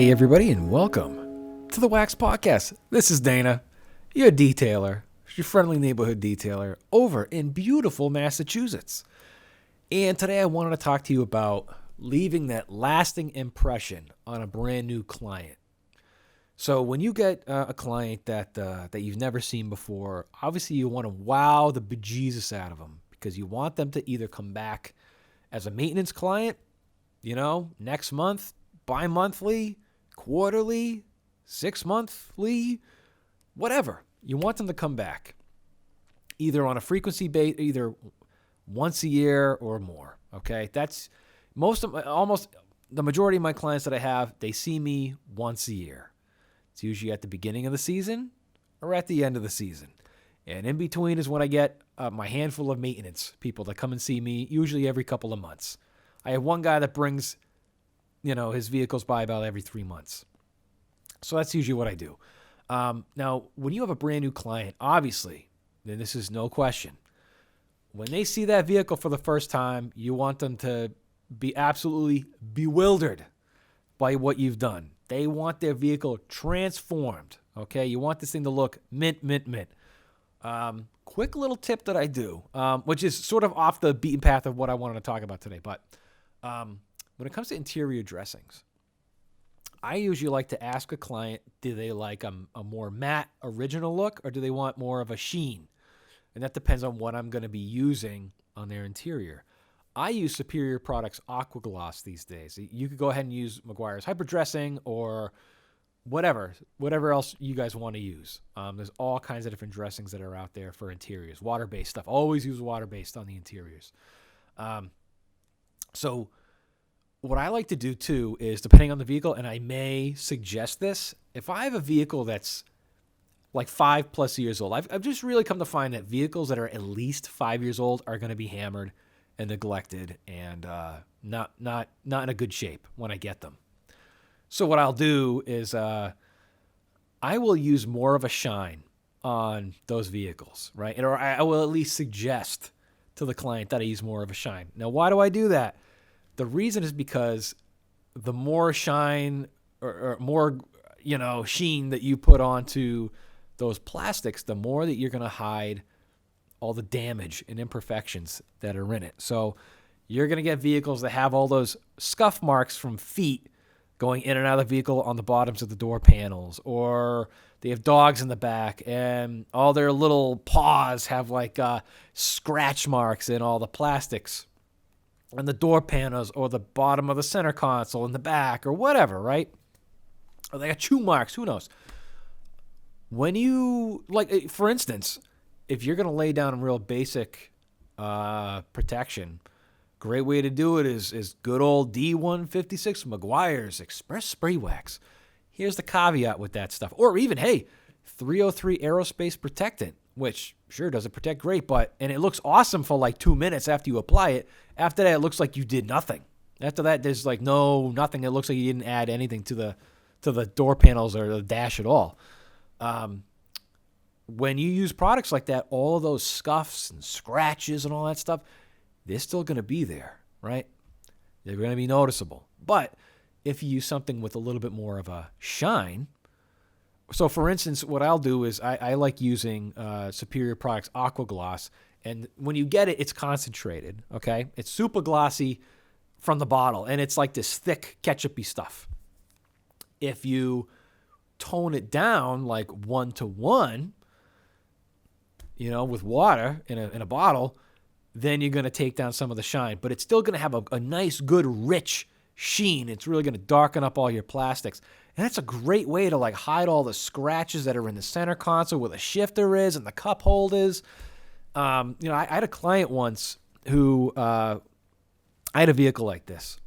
Hey everybody, and welcome to the Wax Podcast. This is Dana, your detailer, your friendly neighborhood detailer over in beautiful Massachusetts. And today I wanted to talk to you about leaving that lasting impression on a brand new client. So when you get a client that you've never seen before, obviously you want to wow the bejesus out of them because you want them to either come back as a maintenance client, next month, bi-monthly, quarterly, 6-monthly, whatever. You want them to come back either on a frequency base, either once a year or more. Okay, that's almost the majority of my clients that I have. They see me once a year. It's usually at the beginning of the season or at the end of the season, and in between is when I get my handful of maintenance people that come and see me. Usually every couple of months. I have one guy that brings his vehicles by about every 3 months. So that's usually what I do. Now, when you have a brand new client, obviously, then this is no question. When they see that vehicle for the first time, you want them to be absolutely bewildered by what you've done. They want their vehicle transformed, okay? You want this thing to look mint, mint, mint. Quick little tip that I do, which is sort of off the beaten path of what I wanted to talk about today, but when it comes to interior dressings, I usually like to ask a client, do they like a more matte original look or do they want more of a sheen? And that depends on what I'm going to be using on their interior. I use Superior Products Aqua Gloss these days. You could go ahead and use Meguiar's Hyperdressing or whatever else you guys want to use. There's all kinds of different dressings that are out there for interiors. Water-based stuff. Always use water-based on the interiors. So what I like to do too is, depending on the vehicle, and I may suggest this, if I have a vehicle that's like 5+ years old, I've just really come to find that vehicles that are at least 5 years old are going to be hammered and neglected and not in a good shape when I get them. So what I'll do is I will use more of a shine on those vehicles, right? Or I will at least suggest to the client that I use more of a shine. Now, why do I do that? The reason is because the more shine or more, sheen that you put onto those plastics, the more that you're going to hide all the damage and imperfections that are in it. So you're going to get vehicles that have all those scuff marks from feet going in and out of the vehicle on the bottoms of the door panels, or they have dogs in the back and all their little paws have like scratch marks in all the plastics and the door panels or the bottom of the center console in the back or whatever, right? Or they got chew marks, who knows? When you, for instance, if you're going to lay down a real basic protection, great way to do it is good old D156 Meguiar's Express Spray Wax. Here's the caveat with that stuff. Or even, 303 Aerospace Protectant, which sure doesn't protect great, and it looks awesome for like 2 minutes after you apply it. After that, it looks like you did nothing. After that, there's like nothing. It looks like you didn't add anything to the door panels or the dash at all. When you use products like that, all of those scuffs and scratches and all that stuff, they're still going to be there, right? They're going to be noticeable. But if you use something with a little bit more of a shine, so for instance, what I'll do is I like using Superior Products Aqua Gloss, and when you get it, it's concentrated, okay? It's super glossy from the bottle, and it's like this thick ketchup-y stuff. If you tone it down like 1-to-1, with water in a bottle, then you're going to take down some of the shine. But it's still going to have a nice, good, rich sheen. It's really going to darken up all your plastics. And that's a great way to hide all the scratches that are in the center console where the shifter is and the cup holders. I had a client once who I had a vehicle like this,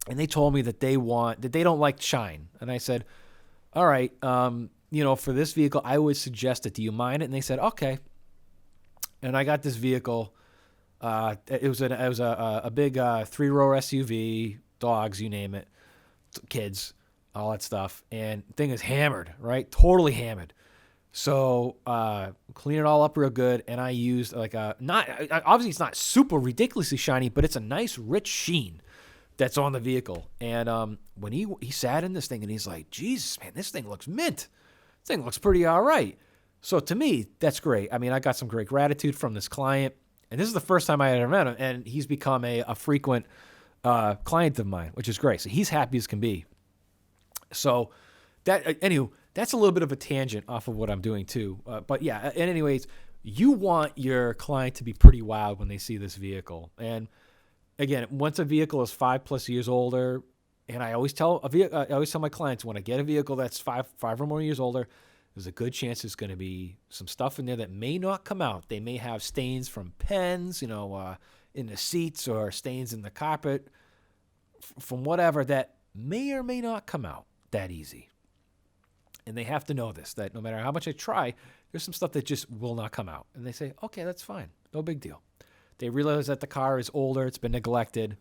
and they told me that they don't like shine. And I said, all right, for this vehicle, I would suggest it. Do you mind it? And they said, okay. And I got this vehicle. It was a big 3-row SUV, dogs, you name it, kids, all that stuff. And the thing is hammered, right? Totally hammered. So clean it all up real good, and I used obviously it's not super ridiculously shiny, but it's a nice rich sheen. that's on the vehicle. And when he sat in this thing and he's like, Jesus, man, this thing looks mint. This thing looks pretty all right. So to me, that's great. I mean, I got some great gratitude from this client. And this is the first time I had ever met him. And he's become a frequent client of mine, which is great. So he's happy as can be. So anyway, that's a little bit of a tangent off of what I'm doing too. But yeah, and anyways, you want your client to be pretty wowed when they see this vehicle. And again, once a vehicle is 5+ years older, and I always tell my clients, when I get a vehicle that's five or more years older, there's a good chance there's going to be some stuff in there that may not come out. They may have stains from pens, in the seats, or stains in the carpet from whatever that may or may not come out that easy. And they have to know this, that no matter how much I try, there's some stuff that just will not come out. And they say, okay, that's fine. No big deal. They realize that the car is older. It's been neglected.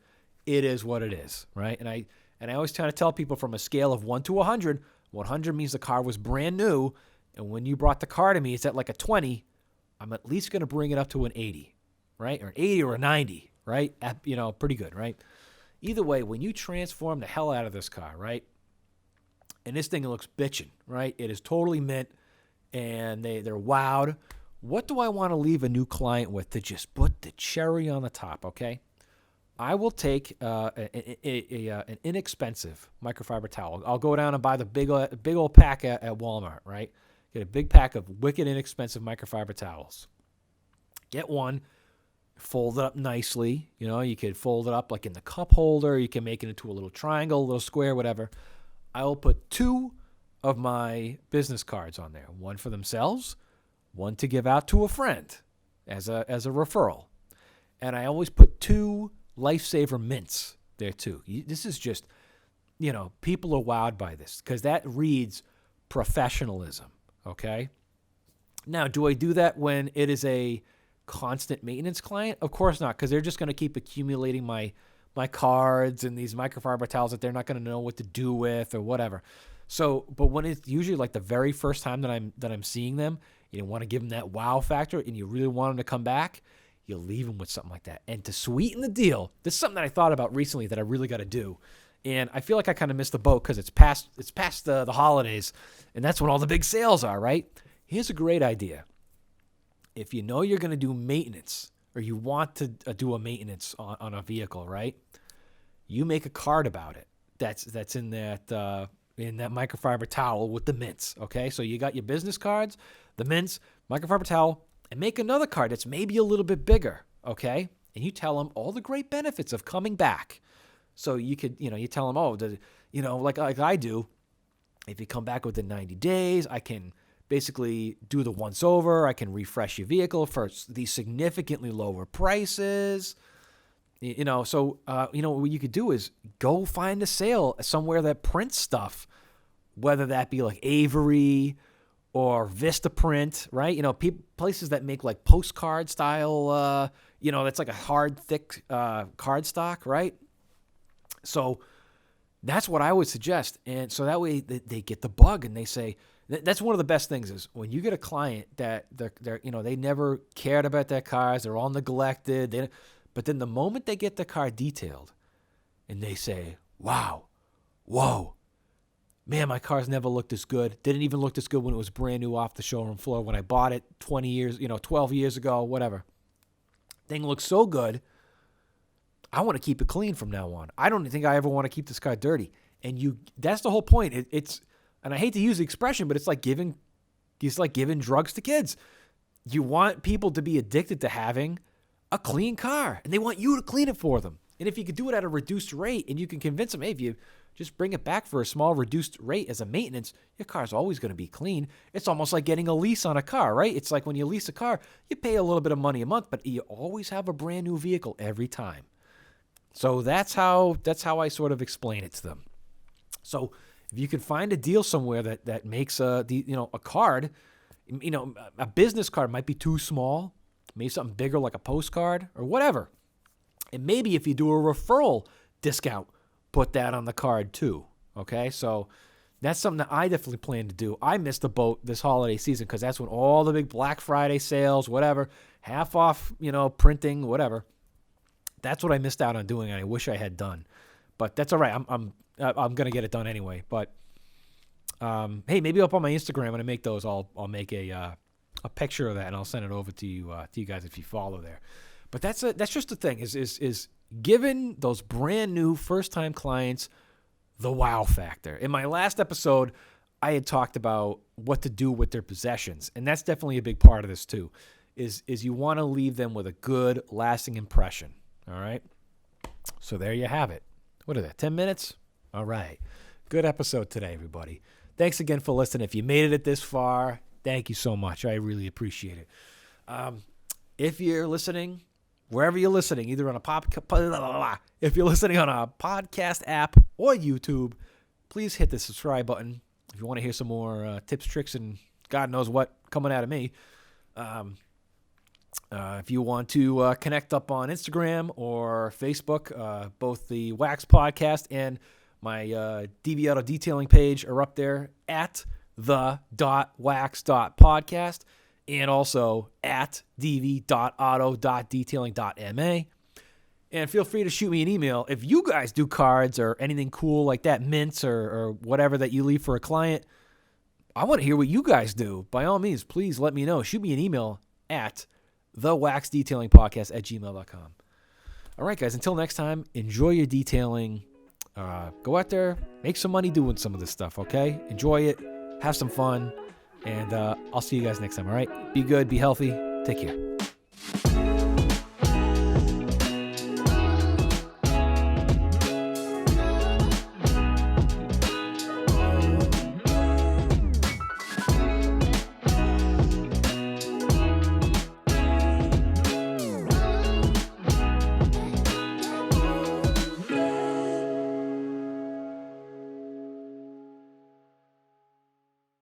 It is what it is, right? And I always try to tell people from a scale of 1 to 100, 100 means the car was brand new. And when you brought the car to me, it's at like a 20. I'm at least going to bring it up to an 80, right? Or an 80 or a 90, right? Pretty good, right? Either way, when you transform the hell out of this car, right? And this thing looks bitchin', right? It is totally mint, and they're wowed. What do I want to leave a new client with to just put the cherry on the top, okay? I will take an inexpensive microfiber towel. I'll go down and buy the big old pack at Walmart, right? Get a big pack of wicked inexpensive microfiber towels. Get one, fold it up nicely. You could fold it up like in the cup holder. You can make it into a little triangle, a little square, whatever. I will put 2 of my business cards on there. One for themselves, one to give out to a friend as a referral. And I always put 2 Lifesaver mints there too. This is just, people are wowed by this because that reads professionalism, okay? Now, do I do that when it is a constant maintenance client? Of course not, because they're just going to keep accumulating my cards and these microfiber towels that they're not going to know what to do with or whatever. So, but when it's usually like the very first time that I'm seeing them, you want to give them that wow factor and you really want them to come back, you leave them with something like that. And to sweeten the deal, this is something that I thought about recently that I really got to do. And I feel like I kind of missed the boat because it's past the holidays, and that's when all the big sales are, right? Here's a great idea. If you know you're going to do maintenance, or you want to do a maintenance on a vehicle, right? You make a card about it. That's in that microfiber towel with the mints. Okay, so you got your business cards, the mints, microfiber towel, and make another card that's maybe a little bit bigger. Okay, and you tell them all the great benefits of coming back. So you could, you tell them, like I do. If you come back within 90 days, I can basically do the once over. I can refresh your vehicle for these significantly lower prices. So what you could do is go find a sale somewhere that prints stuff, whether that be like Avery or Vistaprint, right? Places that make like postcard style, that's like a hard, thick card stock, right? So that's what I would suggest. And so that way they get the bug and they say, that's one of the best things is when you get a client that they never cared about their cars, they're all neglected, but then the moment they get the car detailed and they say, wow, whoa, man, my car's never looked this good. Didn't even look this good when it was brand new off the showroom floor when I bought it 20 years, 12 years ago, whatever. Thing looks so good. I want to keep it clean from now on. I don't think I ever want to keep this car dirty. And that's the whole point. It's, and I hate to use the expression, but it's like giving drugs to kids. You want people to be addicted to having a clean car, and they want you to clean it for them. And if you could do it at a reduced rate, and you can convince them, hey, if you just bring it back for a small reduced rate as a maintenance, your car's always going to be clean. It's almost like getting a lease on a car, right? It's like when you lease a car, you pay a little bit of money a month, but you always have a brand new vehicle every time. So that's how I sort of explain it to them. So if you can find a deal somewhere that makes a card, a business card might be too small, maybe something bigger like a postcard or whatever. And maybe if you do a referral discount, put that on the card too. Okay, so that's something that I definitely plan to do. I missed the boat this holiday season because that's when all the big Black Friday sales, whatever, half off, printing, whatever. That's what I missed out on doing, and I wish I had done. But that's all right. I'm gonna get it done anyway. But hey, maybe up on my Instagram when I make those, I'll make a picture of that and I'll send it over to you guys if you follow there. But that's just the thing is giving those brand new first time clients the wow factor. In my last episode, I had talked about what to do with their possessions, and that's definitely a big part of this too. Is you want to leave them with a good, lasting impression. All right. So there you have it. What is that? 10 minutes? All right. Good episode today, everybody. Thanks again for listening. If you made it this far, thank you so much. I really appreciate it. If you're listening, wherever you're listening, either on if you're listening on a podcast app or YouTube, please hit the subscribe button. If you want to hear some more tips, tricks, and God knows what coming out of me. If you want to connect up on Instagram or Facebook, both the Wax Podcast and my DV Auto Detailing page are up there at the.wax.podcast and also at dv.auto.detailing.ma. And feel free to shoot me an email. If you guys do cards or anything cool like that, mints or whatever that you leave for a client, I want to hear what you guys do. By all means, please let me know. Shoot me an email at thewaxdetailingpodcast@gmail.com. All right, guys, until next time, enjoy your detailing. Go out there, make some money doing some of this stuff, okay? Enjoy it, have some fun, and I'll see you guys next time, all right? Be good, be healthy, take care.